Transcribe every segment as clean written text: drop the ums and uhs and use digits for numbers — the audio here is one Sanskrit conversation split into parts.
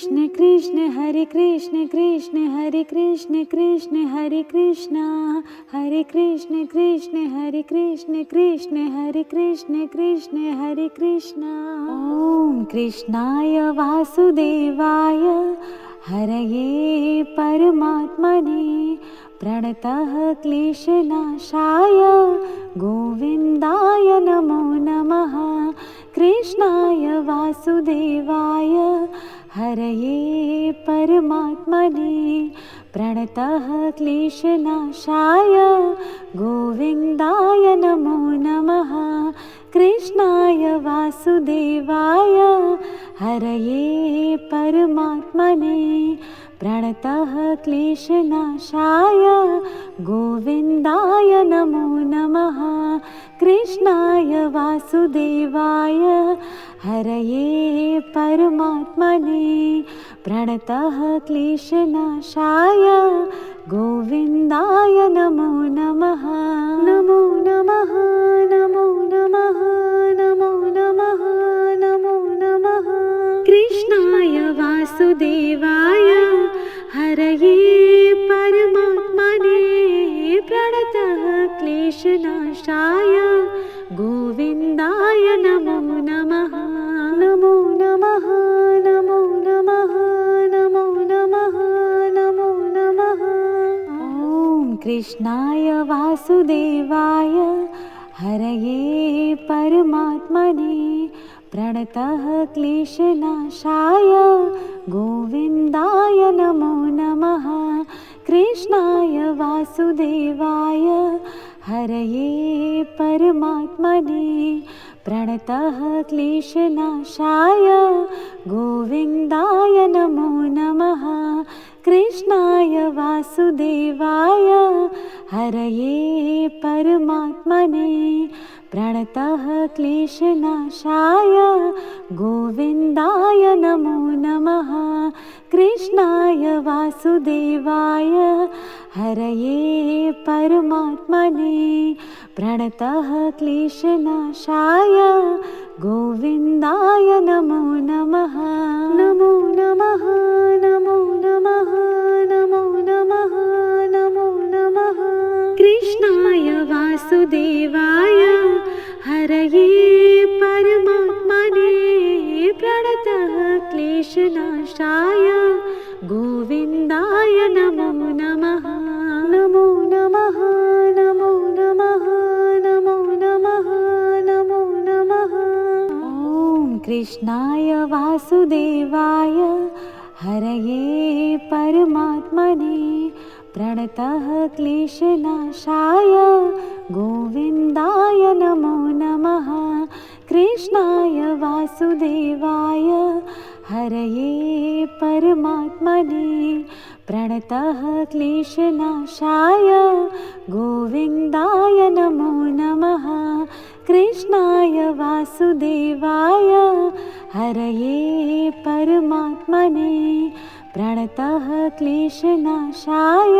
कृष्ण कृष्ण हरे कृष्ण कृष्ण हरे कृष्ण कृष्ण हरे कृष्ण हरे कृष्ण कृष्ण हरे कृष्ण कृष्ण हरे कृष्ण कृष्ण हरे कृष्ण। ॐ कृष्णाय वासुदेवाय हरये परमात्मने प्रणतः क्लेशनाशाय गोविन्दाय नमो नमः। कृष्णाय वासुदेवाय हरये परमात्मने प्रणतः क्लेशनाशाय गोविन्दाय नमो नमः। कृष्णाय वासुदेवाय हरये परमात्मने प्रणतः क्लेशनाशाय गोविन्दाय नमो नमः। कृष्णाय वासुदेवाय हरये परमात्मने प्रणतः क्लेशनाशाय गोविन्दाय नमो नमः। नमो नमः नमो नमः नमो नमः नमो नमः। कृष्णाय वासुदेवाय हरये परमात्मने प्रणतः क्लेशनाशाय गोविन्दाय नमो नमः। नमो नमः नमो नमः नमो नमः नमो नमः। ॐ कृष्णाय वासुदेवाय हरये परमात्मने प्रणतः क्लेशनाशाय गोविन्दाय नमो नमः। कृष्णाय वासुदेवाय हरये परमात्मने प्रणतः क्लेशनाशाय गोविन्दाय नमो नमः। कृष्णाय वासुदेवाय हरये परमात्मने प्रणतः क्लेशनाशाय गोविन्दाय नमो नमः। कृष्णाय वासुदेवाय हरये परमात्मने प्रणतः क्लेशनाशाय गोविन्दाय नमो नमः। नमो नमः नमो नमः नमो नमः नमो नमः। कृष्णाय वासुदेवाय हरये परमात्मने प्रणतः क्लेशनाशाय गोविन्दाय नमो नमः। नमो नमः नमो नमः नमो नमः नमो नमः। ॐ कृष्णाय वासुदेवाय हरये परमात्मने प्रणतः क्लेशनाशाय गोविन्दाय नमो नमः। कृष्णाय वासुदेवाय हरये परमात्मने प्रणतः क्लेशनाशाय गोविन्दाय नमो नमः। कृष्णाय वासुदेवाय हरये परमात्मने प्रणतः क्लेशनाशाय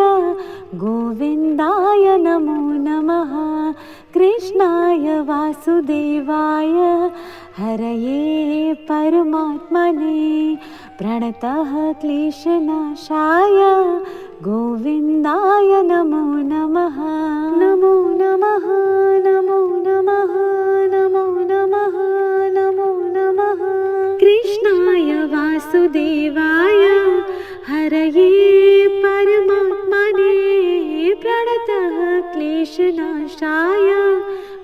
गोविन्दाय नमो नमः। कृष्णाय वासुदेवाय हरये परमात्मने प्रणतः क्लेशनाशाय गोविन्दाय नमो नमः। नमो नमः नमो नमः नमो नमः नमो नमः। कृष्णाय वासुदेवाय हरये परमात्मने प्रणतः क्लेशनाशाय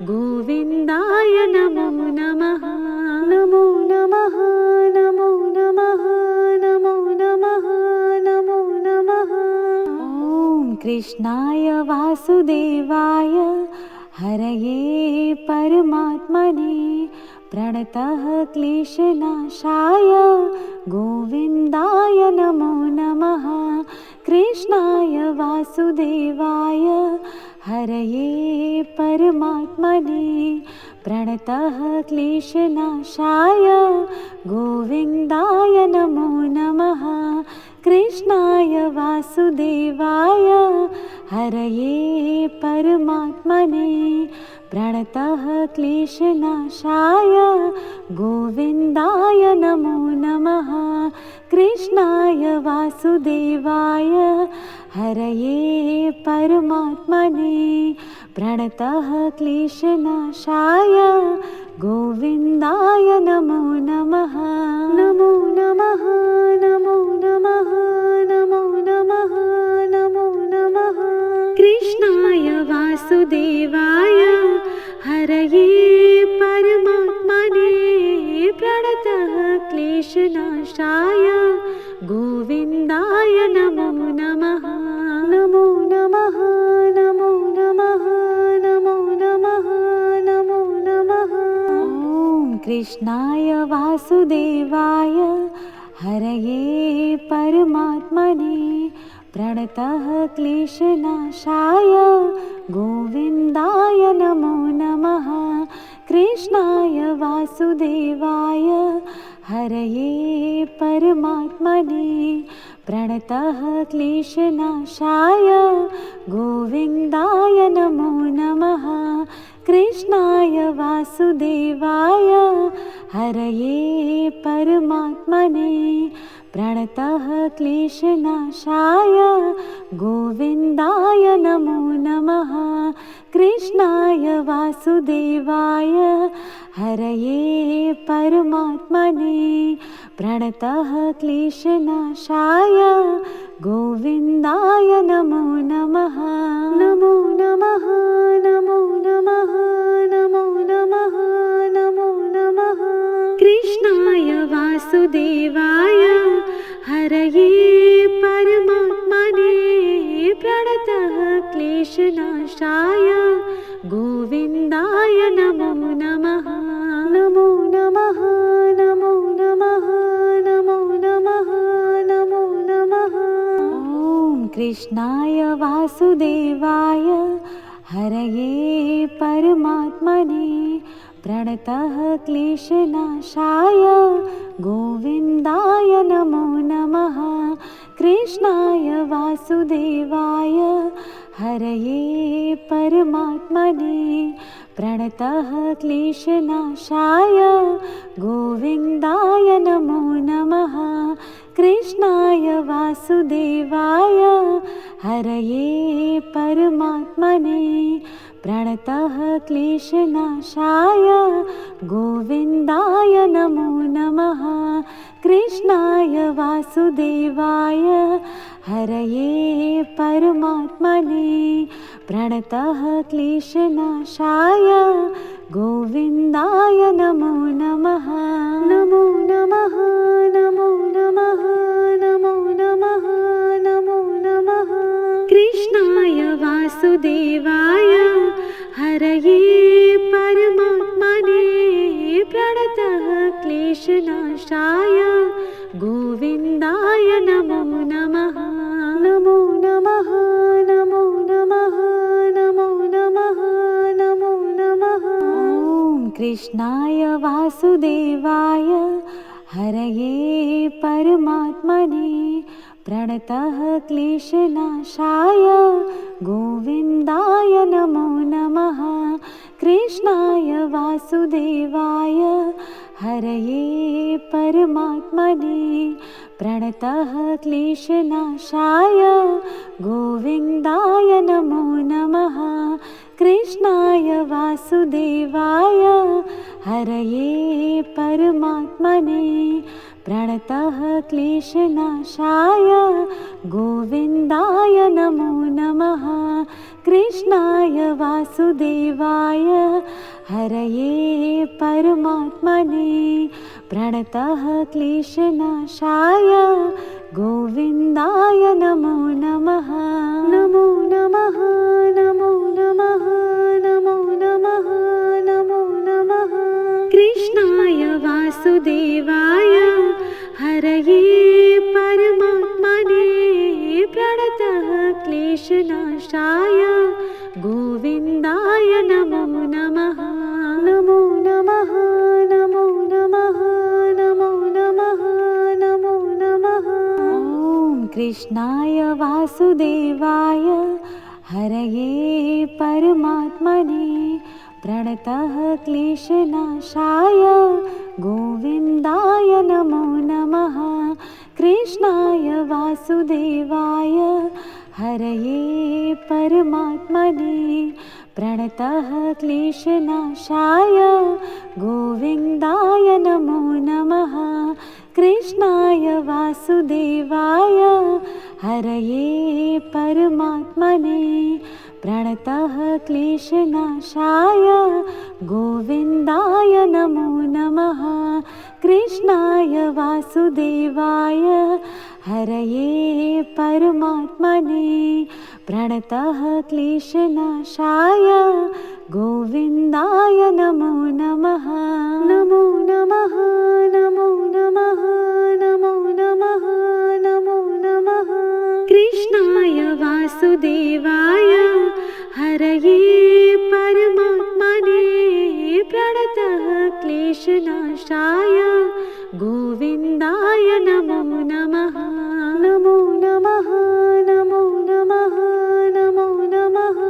गोविन्दाय नमो नमः। नमो नमः नमो नमः नमो नमः नमो नमः। ॐ कृष्णाय वासुदेवाय हरये परमात्मने प्रणतः क्लेशनाशाय गोविन्दाय नमो नमः। कृष्णाय वासुदेवाय हरये परमात्मने प्रणतः क्लेशनाशाय गोविन्दाय नमो नमः। कृष्णाय वासुदेवाय हरये परमात्मने प्रणतः क्लेशनाशाय गोविन्दाय नमो नमः। कृष्णाय वासुदेवाय हरये परमात्मने प्रणतः क्लेशनाशाय गोविन्दाय नमो नमः। नमो नमः नमो नमः नमो नमः नमो नमः। कृष्णाय वासुदेवाय हरये परमात्मने प्रणतः क्लेशनाशाय गोविन्दाय नमो नमः। नमो नमः नमो नमः नमो नमः नमो नमः। ॐ कृष्णाय वासुदेवाय हरये परमात्मने प्रणतः क्लेशनाशाय गोविन्दाय नमो नमः। कृष्णाय वासुदेवाय हरये परमात्मने प्रणतः क्लेशनाशाय गोविन्दाय नमो नमः। कृष्णाय वासुदेवाय हरये परमात्मने प्रणतः क्लेशनाशाय गोविन्दाय नमो नमः। कृष्णाय वासुदेवाय हरये परमात्मने प्रणतः क्लेशनाशाय गोविन्दाय नमो नमः। नमो नमः नमो नमः नमो नमः नमो नमः। कृष्णाय वासुदेवाय हरये परमात्मने प्रणतः क्लेशनाशाय गोविन्दाय नमो नमः। नमो नमः नमो नमः नमो नमः नमो नमः। ॐ कृष्णाय वासुदेवाय हरये परमात्मने प्रणतः क्लेशनाशाय गोविन्दाय नमो नमः। कृष्णाय वासुदेवाय हरये परमात्मने प्रणतः क्लेशनाशाय गोविन्दाय नमो नमः। कृष्णाय वासुदेवाय हरये परमात्मने प्रणतः क्लेशनाशाय गोविन्दाय नमो नमः। कृष्णाय वासुदेवाय हरये परमात्मने प्रणतः क्लेशनाशाय गोविन्दाय नमो नमः। नमो नमः नमो नमः नमो नमः नमो नमः। कृष्णाय वासुदेवाय हरये परमात्मने प्रणतः क्लेशनाशाय गोविन्दाय नमो नमः। नमो नमः नमो नमः नमो नमः नमो नमः। ॐ कृष्णाय वासुदेवाय हरये परमात्मने प्रणतः क्लेशनाशाय गोविन्दाय नमो नमः। कृष्णाय वासुदेवाय हरये परमात्मने प्रणतः क्लेशनाशाय गोविन्दाय नमो नमः। कृष्णाय वासुदेवाय हरये परमात्मने प्रणतः क्लेशनाशाय गोविन्दाय नमो नमः। कृष्णाय वासुदेवाय हरये परमात्मने प्रणतः क्लेशनाशाय गोविन्दाय नमो नमः। नमो नमः नमो नमः नमो नमः नमो नमः। कृष्णाय वासुदेवाय हरये परमात्मने प्रणतः क्लेशनाशाय गोविन्दाय नमो नमः। नमो नमः नमो नमः नमो नमः नमो नमः। ॐ कृष्णाय वासुदेवाय हरये परमात्मने प्रणतः क्लेशनाशाय गोविन्दाय नमो नमः। कृष्णाय वासुदेवाय हरये परमात्मने प्रणतः क्लेशनाशाय गोविन्दाय नमो नमः। कृष्णाय वासुदेवाय हरये परमात्मने प्रणतः क्लेशनाशाय गोविन्दाय नमो नमः। कृष्णाय वासुदेवाय हरये परमात्मने प्रणतः क्लेशनाशाय गोविन्दाय नमो नमः। नमो नमः नमो नमः नमो नमः नमो नमः। कृष्णाय वासुदेवाय हरये परमात्मने प्रणतः क्लेशनाशाय गोविन्दाय नमो नमः। नमो नमः नमो नमः नमो नमः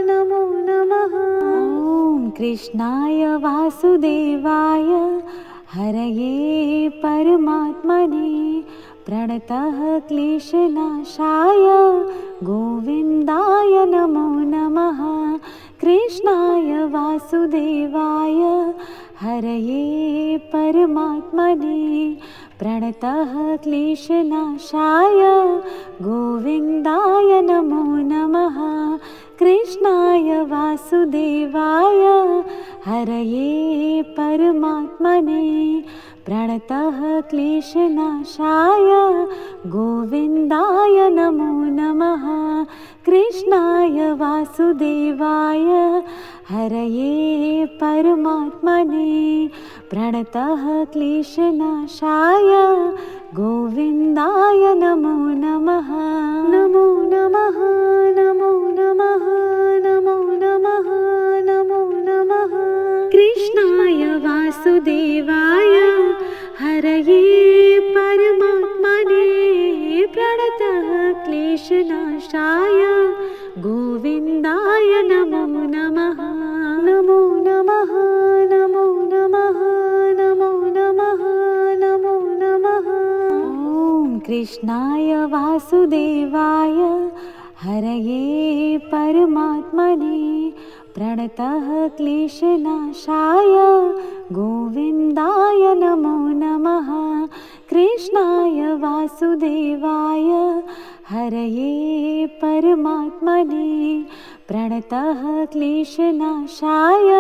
नमो नमः। ॐ कृष्णाय वासुदेवाय हरये परमात्मने प्रणतः क्लेशनाशाय गोविन्दाय नमो नमः। कृष्णाय वासुदेवाय हरये परमात्मने प्रणतः क्लेशनाशाय गोविन्दाय नमो नमः। कृष्णाय वासुदेवाय हरये परमात्मने प्रणतः क्लेशनाशाय गोविन्दाय नमो नमः। कृष्णाय वासुदेवाय हरये परमात्मने प्रणतः क्लेशनाशाय गोविन्दाय नमो नमः। नमो नमः नमो नमः नमो नमः नमो नमः। कृष्णाय वासुदेवाय हरये परमात्मने प्रणतः क्लेशनाशाय गोविन्दाय नमो नमः। नमो नमः नमो नमः नमो नमः नमो नमः। ॐ कृष्णाय वासुदेवाय हरये परमात्मने प्रणतः क्लेशनाशाय गोविन्दाय नमो नमः। कृष्णाय वासुदेवाय हरये परमात्मने प्रणतः क्लेशनाशाय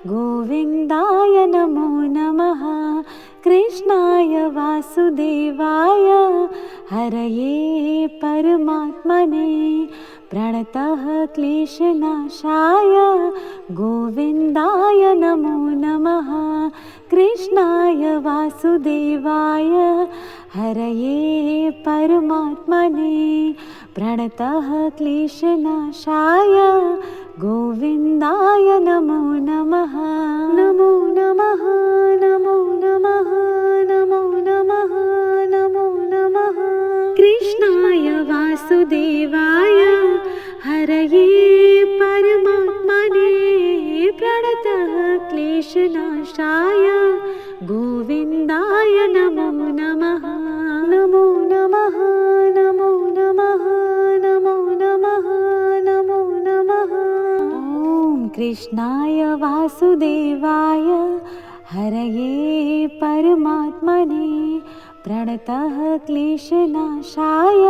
गोविन्दाय नमो नमः। कृष्णाय वासुदेवाय हरये परमात्मने प्रणतः क्लेशनाशाय गोविन्दाय नमो नमः। कृष्णाय वासुदेवाय हरये परमात्मने प्रणतः क्लेशनाशाय गोविन्दाय नमो नमः। नमो नमः नमो नमः नमो नमः नमो नमः। कृष्णाय वासुदेवाय हरये परमात्मने प्रणतः क्लेशनाशाय गोविन्दाय नमो नमः। नमो नमः नमो नमः नमो नमः नमो नमः। ॐ कृष्णाय वासुदेवाय हरये परमात्मने प्रणतः क्लेशनाशाय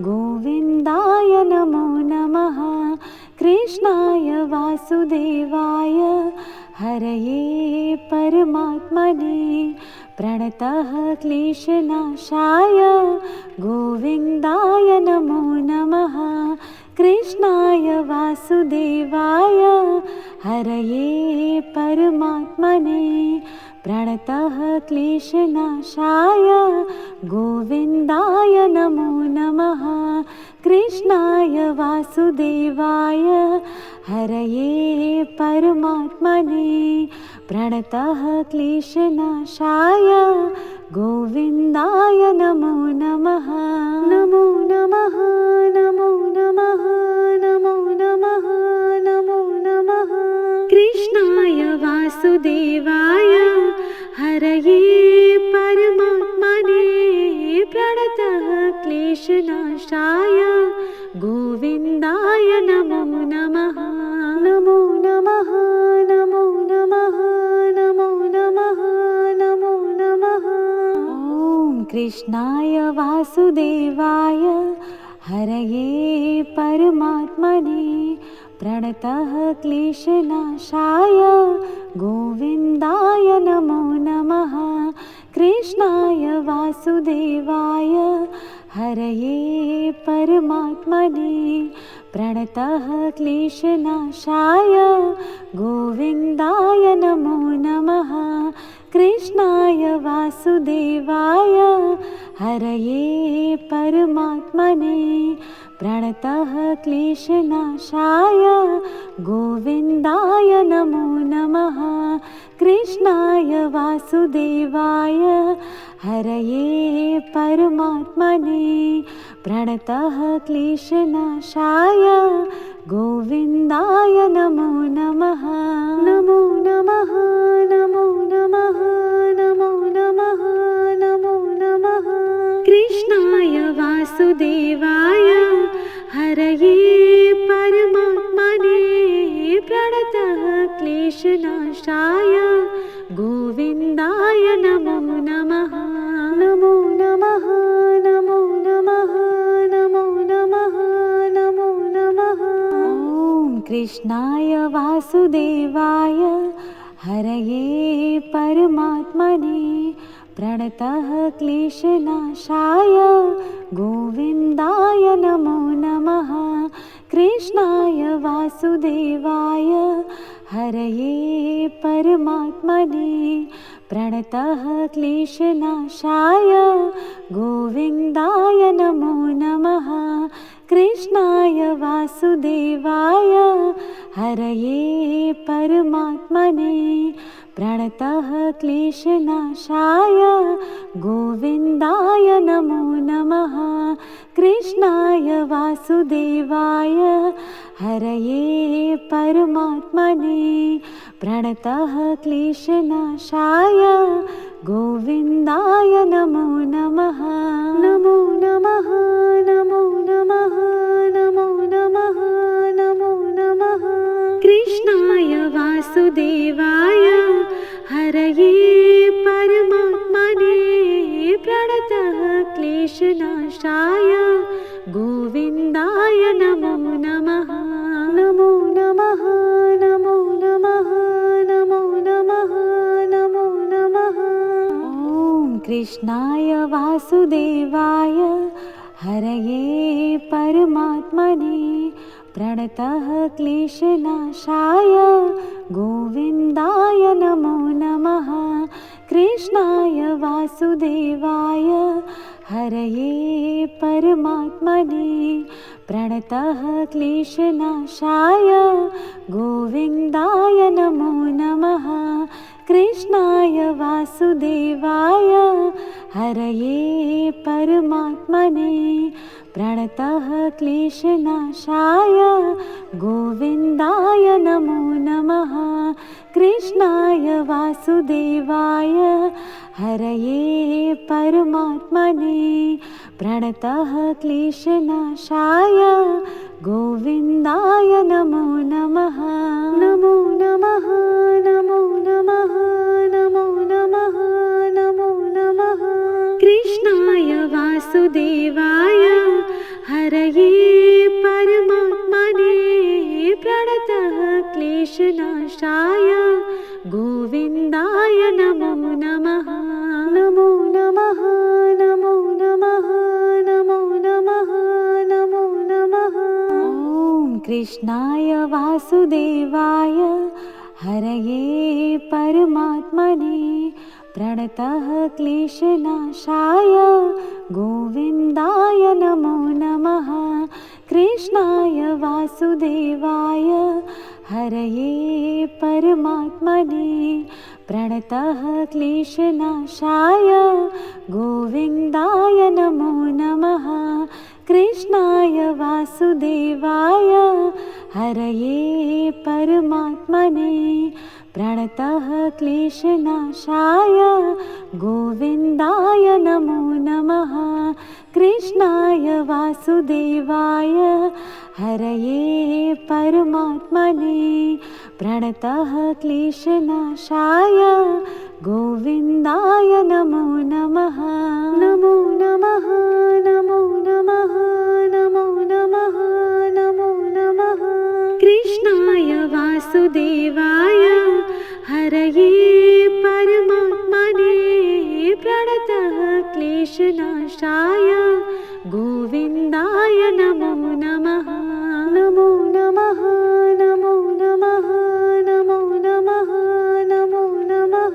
गोविन्दाय नमो नमः। कृष्णाय वासुदेवाय हरये परमात्मने प्रणतः क्लेशनाशाय गोविन्दाय नमो नमः। कृष्णाय वासुदेवाय हरये परमात्मने प्रणतः क्लेशनाशाय गोविन्दाय नमो नमः। कृष्णाय वासुदेवाय हरये परमात्मने प्रणतः क्लेशनाशाय गोविन्दाय नमो नमः। नमो नमः नमो नमः नमो नमः नमो नमः। कृष्ण वासुदेवाय हरये परमात्मने प्रणतः क्लेशनाशाय गोविन्दाय नमो नमः। नमो नमः नमो नमः नमो नमः नमो नमः। ॐ कृष्णाय वासुदेवाय हरये परमात्मने प्रणतः क्लेशनाशाय गोविन्दाय नमो नमः। कृष्णाय वासुदेवाय हरये परमात्मने प्रणतः क्लेशनाशाय गोविन्दाय नमो नमः। कृष्णाय वासुदेवाय हरये परमात्मने प्रणतः क्लेशनाशाय गोविन्दाय नमो नमः। कृष्णाय वासुदेवाय हरये परमात्मने प्रणतः क्लेशनाशाय गोविन्दाय नमो नमः। नमो नमः नमो नमः नमो नमः नमो नमः। कृष्णाय वासुदेवाय हरये परमात्मने प्रणतः क्लेशनाशाय गोविन्दाय नमो नमः। नमो नमः नमो नमः नमो नमः नमो नमः। ॐ कृष्णाय वासुदेवाय हरये परमात्मने प्रणतः क्लेशनाशाय गोविन्दाय नमो नमः। कृष्णाय वासुदेवाय हरये परमात्मने प्रणतः क्लेशनाशाय गोविन्दाय नमो नमः। कृष्णाय वासुदेवाय हरये परमात्मने प्रणतः क्लेशनाशाय गोविन्दाय नमो नमः। कृष्णाय वासुदेवाय हरये परमात्मने प्रणतः क्लेशनाशाय गोविन्दाय नमो नमः। नमो नमः नमो नमः नमो नमः नमो नमः। कृष्णाय वासुदेवाय हरये परमात्मने प्रणतः क्लेशनाशाय गोविन्दाय नमो नमः। नमो नमः नमो नमः नमो नमः नमो नमः। ॐ कृष्णाय वासुदेवाय हरये परमात्मने प्रणतः क्लेशनाशाय गोविन्दाय नमो नमः। कृष्णाय वासुदेवाय हरये परमात्मने प्रणतः क्लेशनाशाय गोविन्दाय नमो नमः। कृष्णाय वासुदेवाय हरये परमात्मने प्रणतः क्लेशनाशाय गोविन्दाय नमो नमः। कृष्णाय वासुदेवाय हरये परमात्मने प्रणतः क्लेशनाशाय गोविन्दाय नमो नमः। नमो नमः नमो नमः नमो नमः नमो नमः। कृष्णाय वासुदेवाय हरये परमात्मने प्रणतः क्लेशनाशाय गोविन्दाय नमो नमः। नमो नमः नमो नमः नमो नमः नमो नमः। ॐ कृष्णाय वासुदेवाय हरये परमात्मने प्रणतः क्लेशनाशाय गोविन्दाय नमो नमः। कृष्णाय वासुदेवाय हरये परमात्मने प्रणतः क्लेशनाशाय गोविन्दाय नमो नमः। कृष्णाय वासुदेवाय हरये परमात्मने प्रणतः क्लेशनाशाय गोविन्दाय नमो नमः। कृष्णाय वासुदेवाय हरये परमात्मने प्रणतः क्लेशनाशाय गोविन्दाय नमो नमः। नमो नमः नमो नमः नमो नमः नमो नमः। कृष्णाय वासुदेवाय हरये परमात्मने प्रणतः क्लेशनाशाय गोविन्दाय नमो नमः। नमो नमः नमो नमः नमो नमः नमो नमः।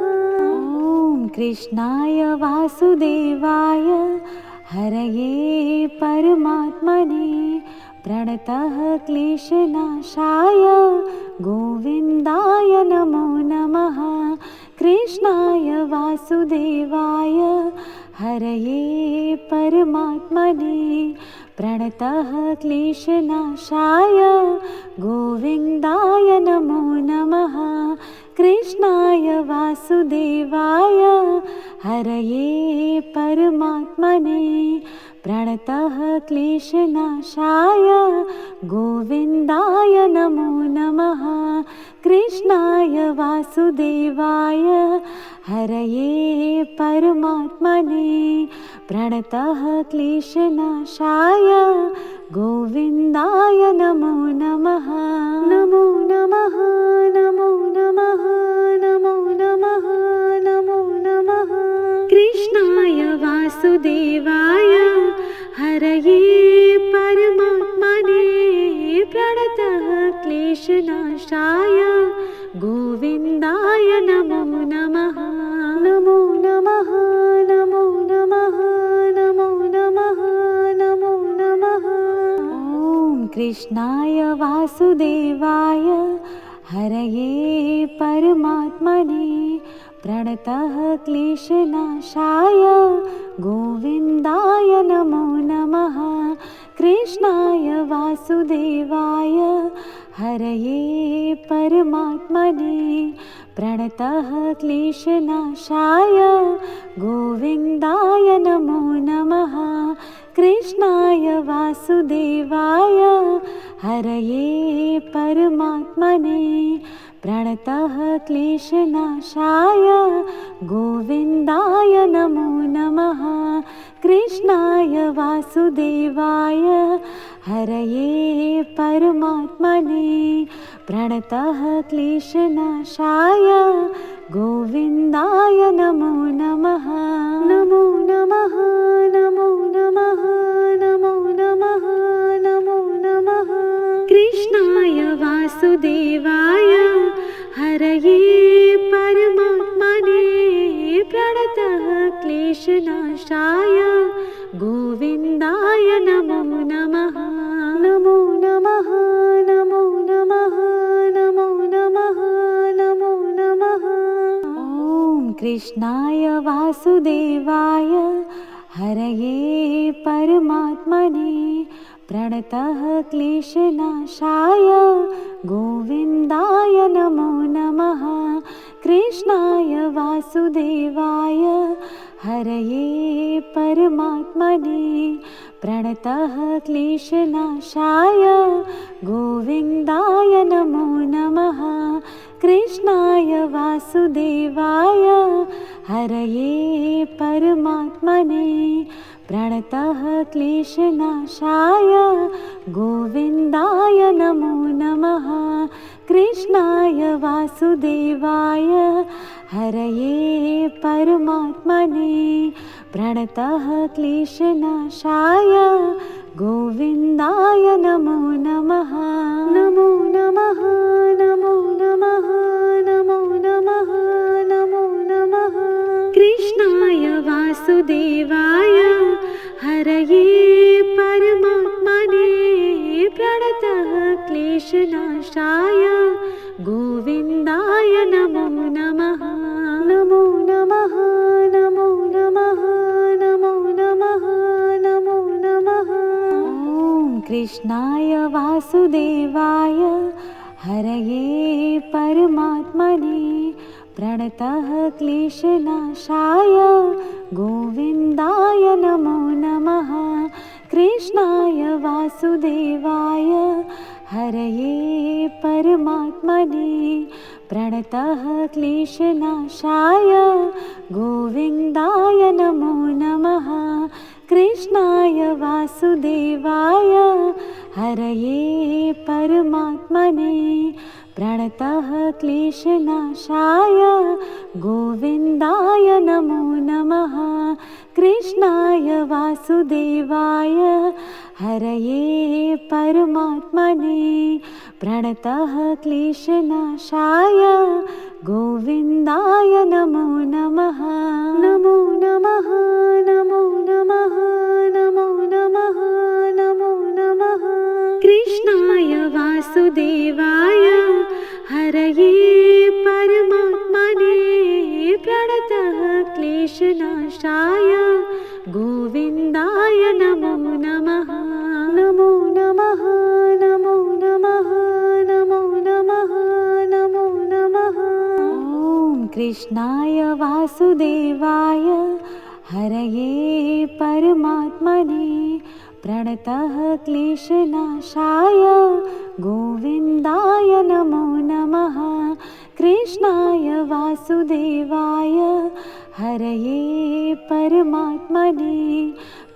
ॐ कृष्णाय वासुदेवाय हरये परमात्मने प्रणतः क्लेशनाशाय गोविन्दाय नमो नमः। कृष्णाय वासुदेवाय हरये परमात्मने प्रणतः क्लेशनाशाय गोविन्दाय नमो नमः। कृष्णाय वासुदेवाय हरये परमात्मने प्रणतः क्लेशनाशाय गोविन्दाय नमो नमः। कृष्णाय वासुदेवाय हरये परमात्मने प्रणतः क्लेशनाशाय गोविन्दाय नमो नमः। नमो नमः नमो नमः नमो नमः नमो नमः। कृष्णाय वासुदेवाय हरये परमात्मने प्रणतः क्लेशनाशाय गोविन्दाय नमो नमः। नमो नमः नमो नमः नमो नमः नमो नमः। ॐ कृष्णाय वासुदेवाय हरये परमात्मने प्रणतः क्लेशनाशाय गोविन्दाय नमो नमः। कृष्णाय वासुदेवाय हरये परमात्मने प्रणतः क्लेशनाशाय गोविन्दाय नमो नमः। कृष्णाय वासुदेवाय हरये परमात्मने प्रणतः क्लेशनाशाय गोविन्दाय नमो नमः। कृष्णाय वासुदेवाय हरये परमात्मने प्रणतः क्लेशनाशाय गोविन्दाय नमो नमः। नमो नमः नमो नमः नमो नमः नमो नमः। कृष्णाय वासुदेवाय हरये परमात्मने प्रणतः क्लेशनाशाय गोविन्दाय नमो नमः। नमो नमः नमो नमः नमो नमः नमो नमः। ॐ कृष्णाय वासुदेवाय हरये परमात्मने प्रणतः क्लेशनाशाय गोविन्दाय नमो नमः। कृष्णाय वासुदेवाय हरये परमात्मने प्रणतः क्लेशनाशाय गोविन्दाय नमो नमः। कृष्णाय वासुदेवाय हरये परमात्मने प्रणतः क्लेशनाशाय गोविन्दाय नमो नमः। कृष्णाय वासुदेवाय हरये परमात्मने प्रणतः क्लेशनाशाय गोविन्दाय नमो नमः। नमो नमः नमो नमः नमो नमः नमो नमः। कृष्णाय वासुदेवाय हरये परमात्मने प्रणतः क्लेशनाशाय गोविन्दाय नमो नमः। नमो नमः नमो नमः नमो नमः नमो नमः। ॐ कृष्णाय वासुदेवाय हरये परमात्मने प्रणतः क्लेशनाशाय गोविन्दाय नमो नमः। कृष्णाय वासुदेवाय हरये परमात्मने प्रणतः क्लेशनाशाय गोविन्दाय नमो नमः। कृष्णाय वासुदेवाय हरये परमात्मने प्रणतः क्लेशनाशाय गोविन्दाय नमो नमः। कृष्णाय वासुदेवाय हरये परमात्मने प्रणतः क्लेशनाशाय गोविन्दाय नमो नमः। नमो नमः नमो नमः नमो नमः नमो नमः। कृष्णाय वासुदेवाय हरये परमात्मने प्रणतः क्लेशनाशाय गोविन्दाय नमो नमः। नमो नमः नमो नमः नमो नमः नमो नमः। ॐ कृष्णाय वासुदेवाय हरये परमात्मने प्रणतः क्लेशनाशाय गोविन्दाय नमो नमः। कृष्णाय वासुदेवाय हरये परमात्मने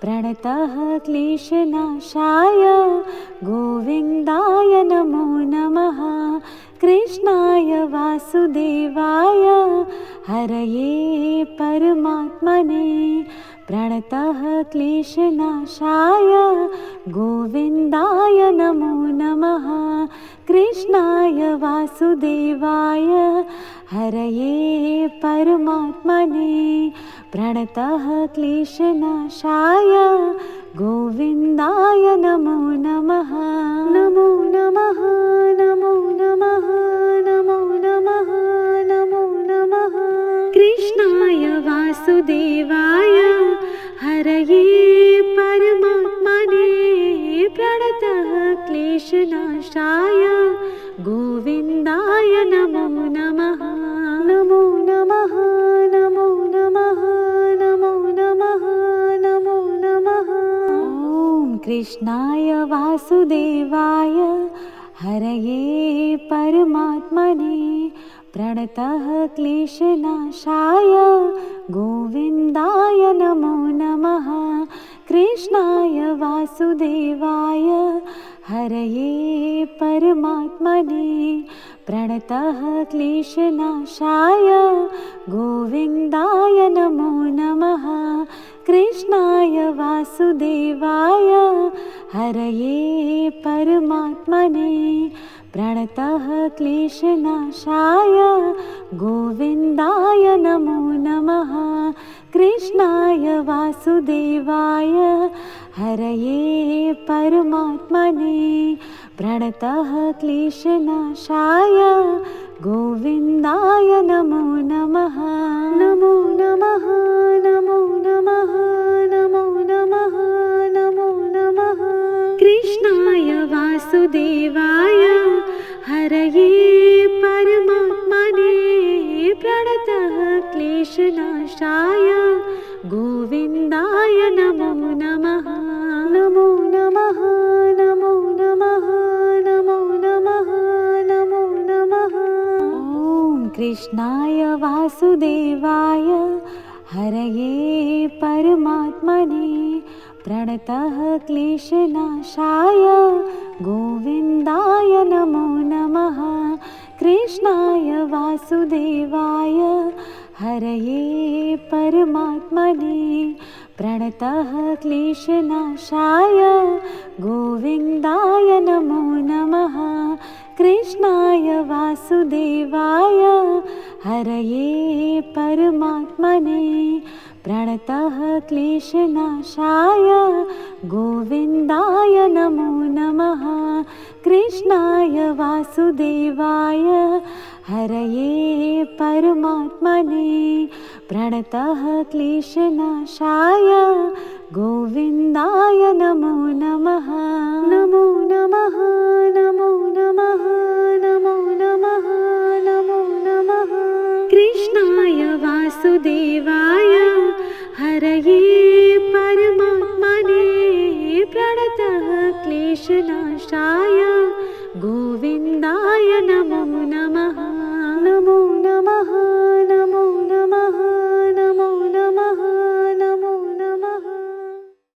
प्रणतः क्लेशनाशाय गोविन्दाय नमो नमः। कृष्णाय वासुदेवाय हरये परमात्मने प्रणतः क्लेशनाशाय गोविन्दाय नमो नमः। कृष्णाय वासुदेवाय हरये परमात्मने प्रणतः क्लेशनाशाय गोविन्दाय नमो नमः। नमो नमः नमो नमः नमो नमः नमो नमः। कृष्णाय वासुदेवाय हरये परमात्मने प्रणतः क्लेशनाशाय गोविन्दाय नमो नमः। नमो नमः नमो नमः नमो नमः नमो नमः। ॐ कृष्णाय वासुदेवाय हरये परमात्मने प्रणतः क्लेशनाशाय गोविन्दाय नमो नमः। कृष्णाय वासुदेवाय हरये परमात्मने प्रणतः क्लेशनाशाय गोविन्दाय नमो नमः। कृष्णाय वासुदेवाय हरये परमात्मने प्रणतः क्लेशनाशाय गोविन्दाय नमो नमः। कृष्णाय वासुदेवाय हरये परमात्मने प्रणतः क्लेशनाशाय गोविन्दाय नमो नमः। नमो नमः नमो नमः नमो नमः नमो नमः। कृष्णाय वासुदेवाय हरये परमात्मने प्रणतः क्लेशनाशाय गोविन्दाय नमो नमः। नमो नमः नमो नमः नमो नमः नमो नमः। ॐ कृष्णाय वासुदेवाय हरये परमात्मने प्रणतः क्लेशनाशाय गोविन्दाय नमो नमः। कृष्णाय वासुदेवाय हरये परमात्मने प्रणतः क्लेशनाशाय गोविन्दाय नमो नमः। कृष्णाय वासुदेवाय हरये परमात्मने प्रणतः क्लेशनाशाय गोविन्दाय नमो नमः। कृष्णाय वासुदेवाय हरये परमात्मने प्रणतः क्लेशनाशाय गोविन्दाय नमो नमः। नमो नमः नमो नमः नमो नमः नमो नमः। कृष्ण हरये परमात्मने प्रणतः क्लेशनाशाय गोविन्दाय नमो नमः। नमो नमः।